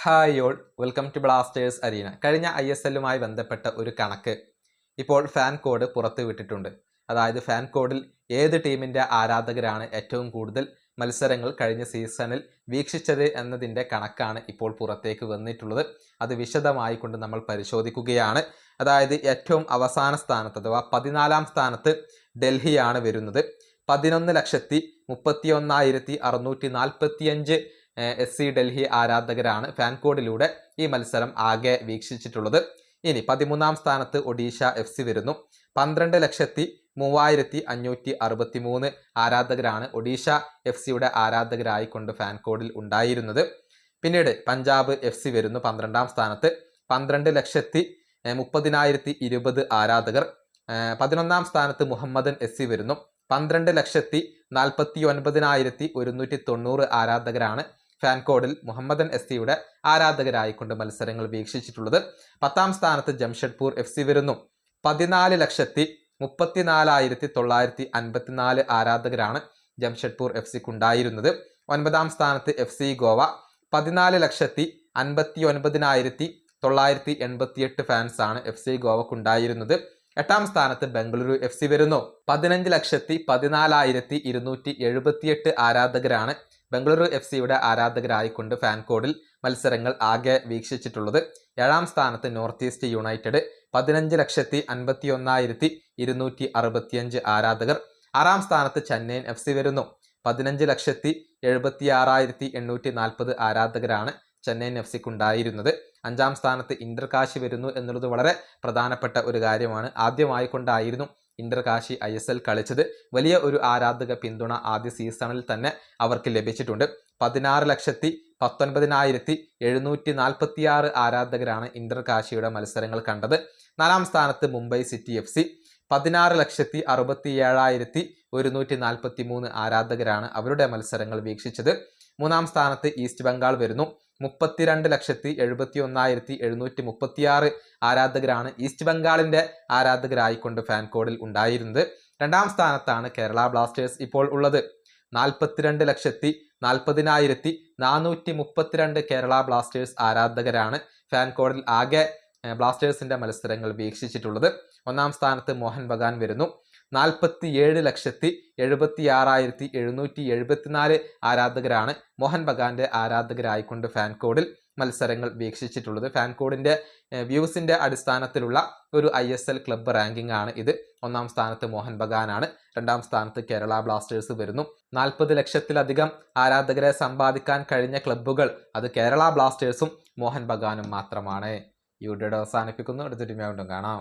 Hi all, welcome to Blasters arena. കഴിഞ്ഞ ISLുമായി ബന്ധപ്പെട്ട ഒരു കണക്ക് ഇപ്പോൾ ഫാൻ കോഡ് പുറത്തു വിട്ടിട്ടുണ്ട്. അതായത് ഫാൻ കോഡിൽ ഏത് ടീമിൻ്റെ ആരാധകരാണ് ഏറ്റവും കൂടുതൽ മത്സരങ്ങൾ കഴിഞ്ഞ സീസണിൽ വീക്ഷിച്ചത് എന്നതിൻ്റെ കണക്കാണ് ഇപ്പോൾ പുറത്തേക്ക് വന്നിട്ടുള്ളത്. അത് വിശദമായി കൊണ്ട് നമ്മൾ പരിശോധിക്കുകയാണ്. അതായത് ഏറ്റവും അവസാന സ്ഥാനത്ത് അഥവാ 14ാം സ്ഥാനത്ത് ഡൽഹിയാണ് വരുന്നത്. 11,31,645 SC ഡൽഹി ആരാധകരാണ് ഫാൻ കോഡിലൂടെ ഈ മത്സരം ആകെ വീക്ഷിച്ചിട്ടുള്ളത്. ഇനി 13ാം സ്ഥാനത്ത് ഒഡീഷ FC വരുന്നു. 12,03,563 ആരാധകരാണ് ഒഡീഷ FCയുടെ ആരാധകരായിക്കൊണ്ട് ഫാൻ കോഡിൽ ഉണ്ടായിരുന്നത്. പിന്നീട് പഞ്ചാബ് FC വരുന്നു 12ാം സ്ഥാനത്ത്. 12,30,020 ആരാധകർ. 11ാം സ്ഥാനത്ത് മുഹമ്മദൻ SC വരുന്നു. 12,49,190 ആരാധകരാണ് ഫാൻ കോഡിൽ മുഹമ്മദൻ SCയുടെ ആരാധകരായിക്കൊണ്ട് മത്സരങ്ങൾ വീക്ഷിച്ചിട്ടുള്ളത്. 10ാം സ്ഥാനത്ത് ജംഷഡ്പൂർ FC വരുന്നു. 14,34,954 ആരാധകരാണ് ജംഷഡ്പൂർ FCക്കുണ്ടായിരുന്നത്. 9ാം സ്ഥാനത്ത് FC ഗോവ 14,59,988 ഫാൻസാണ് FC ഗോവക്കുണ്ടായിരുന്നത്. 8ാം സ്ഥാനത്ത് ബംഗളൂരു FC വരുന്നു. 15,14,278 ആരാധകരാണ് ബംഗളൂരു FCയുടെ ആരാധകരായിക്കൊണ്ട് ഫാൻ കോഡിൽ മത്സരങ്ങൾ ആകെ വീക്ഷിച്ചിട്ടുള്ളത്. 7ാം സ്ഥാനത്ത് നോർത്ത് ഈസ്റ്റ് യുണൈറ്റഡ് 15,51,265 ആരാധകർ. 6ാം സ്ഥാനത്ത് ചെന്നൈയിൻ FC വരുന്നു. 15,76,840 ആരാധകരാണ് ചെന്നൈയിൻ FCക്കുണ്ടായിരുന്നത്. 5ാം സ്ഥാനത്ത് ഇന്റർ കാശി വരുന്നു എന്നുള്ളത് വളരെ പ്രധാനപ്പെട്ട ഒരു കാര്യമാണ്. ആദ്യമായിക്കൊണ്ടായിരുന്നു ഇന്റർ കാശി ISL കളിച്ചത്. വലിയ ഒരു ആരാധക പിന്തുണ ആദ്യ സീസണിൽ തന്നെ അവർക്ക് ലഭിച്ചിട്ടുണ്ട്. 16,19,746 ആരാധകരാണ് ഇന്റർ കാശിയുടെ മത്സരങ്ങൾ കണ്ടത്. 4ാം സ്ഥാനത്ത് മുംബൈ സിറ്റി FC 16,67,143 ആരാധകരാണ് അവരുടെ മത്സരങ്ങൾ വീക്ഷിച്ചത്. 3ാം സ്ഥാനത്ത് ഈസ്റ്റ് ബംഗാൾ വരുന്നു. 32,71,736 ആരാധകരാണ് ഈസ്റ്റ് ബംഗാളിന്റെ ആരാധകരായിക്കൊണ്ട് ഫാൻ കോഡിൽ ഉണ്ടായിരുന്നത്. 2ാം സ്ഥാനത്താണ് കേരള ബ്ലാസ്റ്റേഴ്സ് ഇപ്പോൾ ഉള്ളത്. 42,40,432 കേരള ബ്ലാസ്റ്റേഴ്സ് ആരാധകരാണ് ഫാൻ കോഡിൽ ആകെ ബ്ലാസ്റ്റേഴ്സിന്റെ മത്സരങ്ങൾ വീക്ഷിച്ചിട്ടുള്ളത്. 1ാം സ്ഥാനത്ത് മോഹൻ ബഗാൻ വരുന്നു. 47,76,774 ആരാധകരാണ് മോഹൻ ബഗാന്റെ ആരാധകരായിക്കൊണ്ട് ഫാൻ കോഡിൽ മത്സരങ്ങൾ വീക്ഷിച്ചിട്ടുള്ളത്. ഫാൻ കോഡിന്റെ വ്യൂസിന്റെ അടിസ്ഥാനത്തിലുള്ള ഒരു ISL ക്ലബ്ബ് റാങ്കിംഗ് ആണ് ഇത്. 1ാം സ്ഥാനത്ത് മോഹൻ ബഗാനാണ്. 2ാം സ്ഥാനത്ത് കേരള ബ്ലാസ്റ്റേഴ്സ് വരുന്നു. 40 ലക്ഷത്തിലധികം ആരാധകരെ സമ്പാദിക്കാൻ കഴിഞ്ഞ ക്ലബ്ബുകൾ അത് കേരള ബ്ലാസ്റ്റേഴ്സും മോഹൻ ബഗാനും മാത്രമാണ്. ഈ വീഡിയോ അവസാനിപ്പിക്കുന്നു. അടുത്തൊരു വീണ്ടും കാണാം.